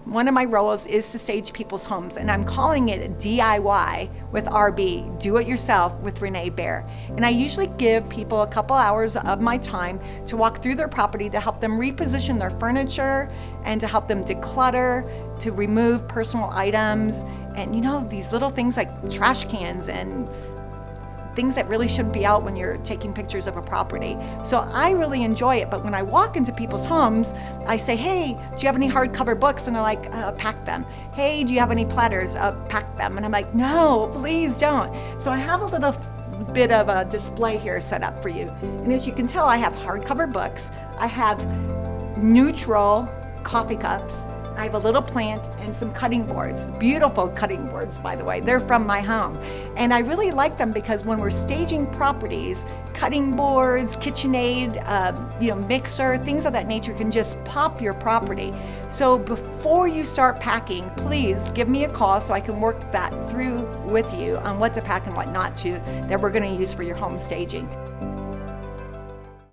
One of my roles is to stage people's homes, and I'm calling it DIY with RB, Do It Yourself with Renee Bear. And I usually give people a couple hours of my time to walk through their property to help them reposition their furniture and to help them declutter, to remove personal items, and these little things like trash cans and things that really shouldn't be out when you're taking pictures of a property. So I really enjoy it. But when I walk into people's homes, I say, hey, do you have any hardcover books? And they're like, pack them. Hey, do you have any platters? Pack them. And I'm like, no, please don't. So I have a little bit of a display here set up for you. And as you can tell, I have hardcover books. I have neutral coffee cups. I have a little plant and some cutting boards, beautiful cutting boards, by the way. They're from my home. And I really like them because when we're staging properties, cutting boards, KitchenAid, mixer, things of that nature can just pop your property. So before you start packing, please give me a call so I can work that through with you on what to pack and what not to that we're going to use for your home staging.